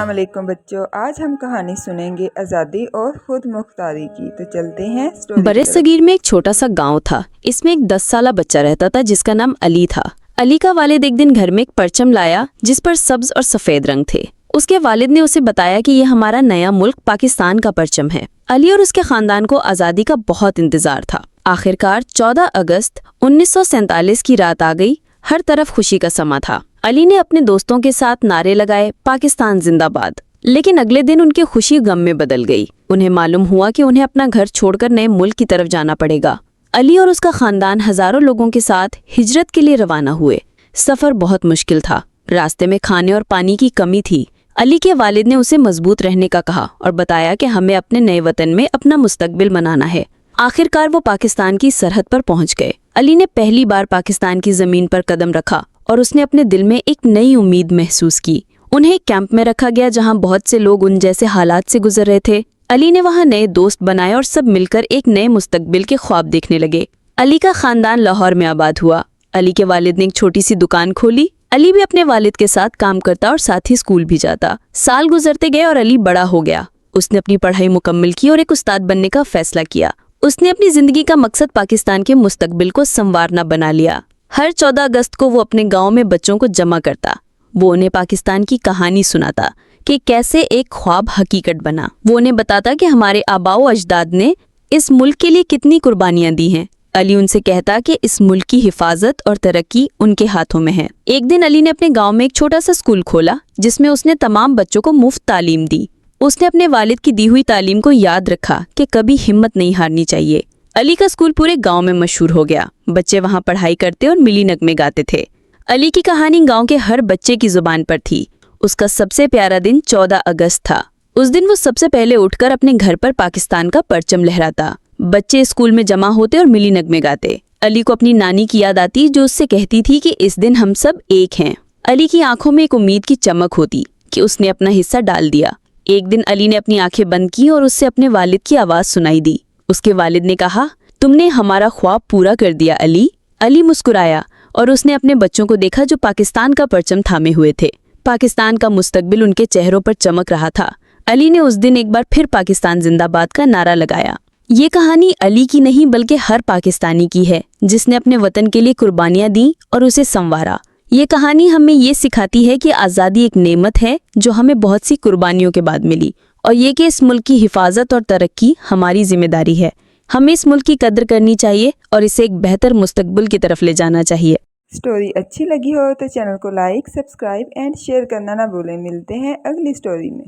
السلام علیکم بچوں، آج ہم کہانی سنیں گے آزادی اور خود مختاری کی۔ تو چلتے ہیں سٹوری برے صغیر میں ایک چھوٹا سا گاؤں تھا۔ اس میں ایک 10 سالہ بچہ رہتا تھا جس کا نام علی تھا۔ علی کا والد ایک دن گھر میں ایک پرچم لایا جس پر سبز اور سفید رنگ تھے۔ اس کے والد نے اسے بتایا کہ یہ ہمارا نیا ملک پاکستان کا پرچم ہے۔ علی اور اس کے خاندان کو آزادی کا بہت انتظار تھا۔ آخرکار 14 اگست 1947 کی رات آ گئی۔ ہر طرف خوشی کا سما تھا۔ علی نے اپنے دوستوں کے ساتھ نعرے لگائے، پاکستان زندہ باد۔ لیکن اگلے دن ان کی خوشی غم میں بدل گئی۔ انہیں معلوم ہوا کہ انہیں اپنا گھر چھوڑ کر نئے ملک کی طرف جانا پڑے گا۔ علی اور اس کا خاندان ہزاروں لوگوں کے ساتھ ہجرت کے لیے روانہ ہوئے۔ سفر بہت مشکل تھا۔ راستے میں کھانے اور پانی کی کمی تھی۔ علی کے والد نے اسے مضبوط رہنے کا کہا اور بتایا کہ ہمیں اپنے نئے وطن میں اپنا مستقبل بنانا ہے۔ آخرکار وہ پاکستان کی سرحد پر پہنچ گئے۔ علی نے پہلی بار پاکستان کی زمین پر قدم رکھا اور اس نے اپنے دل میں ایک نئی امید محسوس کی۔ انہیں ایک کیمپ میں رکھا گیا جہاں بہت سے لوگ ان جیسے حالات سے گزر رہے تھے۔ علی نے وہاں نئے دوست بنائے اور سب مل کر ایک نئے مستقبل کے خواب دیکھنے لگے۔ علی کا خاندان لاہور میں آباد ہوا۔ علی کے والد نے ایک چھوٹی سی دکان کھولی۔ علی بھی اپنے والد کے ساتھ کام کرتا اور ساتھ ہی اسکول بھی جاتا۔ سال گزرتے گئے اور علی بڑا ہو گیا۔ اس نے اپنی پڑھائی مکمل کی اور ایک استاد بننے کا فیصلہ کیا۔ اس نے اپنی زندگی کا مقصد پاکستان کے مستقبل کو سنوارنا بنا لیا۔ ہر 14 اگست کو وہ اپنے گاؤں میں بچوں کو جمع کرتا۔ وہ انہیں پاکستان کی کہانی سناتا کہ کیسے ایک خواب حقیقت بنا۔ وہ انہیں بتاتا کہ ہمارے آباء و اجداد نے اس ملک کے لیے کتنی قربانیاں دی ہیں۔ علی ان سے کہتا کہ اس ملک کی حفاظت اور ترقی ان کے ہاتھوں میں ہے۔ ایک دن علی نے اپنے گاؤں میں ایک چھوٹا سا اسکول کھولا جس میں اس نے تمام بچوں کو مفت تعلیم دی۔ اس نے اپنے والد کی دی ہوئی تعلیم کو یاد رکھا کہ کبھی ہمت نہیں ہارنی چاہیے۔ علی کا اسکول پورے گاؤں میں مشہور ہو گیا۔ بچے وہاں پڑھائی کرتے اور ملی نغمے گاتے تھے۔ علی کی کہانی گاؤں کے ہر بچے کی زبان پر تھی۔ اس کا سب سے پیارا دن 14 اگست تھا۔ اس دن وہ سب سے پہلے اٹھ کر اپنے گھر پر پاکستان کا پرچم لہراتا۔ بچے اسکول میں جمع ہوتے اور ملی نغمے گاتے۔ علی کو اپنی نانی کی یاد آتی جو اس سے کہتی تھی کہ اس دن ہم سب ایک ہیں۔ علی کی آنکھوں میں ایک امید کی چمک ہوتی کہ اس نے اپنا حصہ ڈال دیا۔ ایک دن علی نے اپنی آنکھیں بند کی اور اس سے اپنے والد کی آواز سنائی دی۔ اس کے والد نے کہا، تم نے ہمارا خواب پورا کر دیا علی۔ علی مسکرایا اور اس نے اپنے بچوں کو دیکھا جو پاکستان کا پرچم تھامے ہوئے تھے۔ پاکستان کا مستقبل ان کے چہروں پر چمک رہا تھا۔ علی نے اس دن ایک بار پھر پاکستان زندہ باد کا نعرہ لگایا۔ یہ کہانی علی کی نہیں بلکہ ہر پاکستانی کی ہے جس نے اپنے وطن کے لیے قربانیاں دیں اور اسے سنوارا۔ یہ کہانی ہمیں یہ سکھاتی ہے کہ آزادی ایک نعمت ہے جو ہمیں بہت سی قربانیوں کے بعد ملی، اور یہ کہ اس ملک کی حفاظت اور ترقی ہماری ذمہ داری ہے۔ ہمیں اس ملک کی قدر کرنی چاہیے اور اسے ایک بہتر مستقبل کی طرف لے جانا چاہیے۔ سٹوری اچھی لگی ہو تو چینل کو لائک، سبسکرائب اینڈ شیئر کرنا نہ بھولیں۔ ملتے ہیں اگلی سٹوری میں۔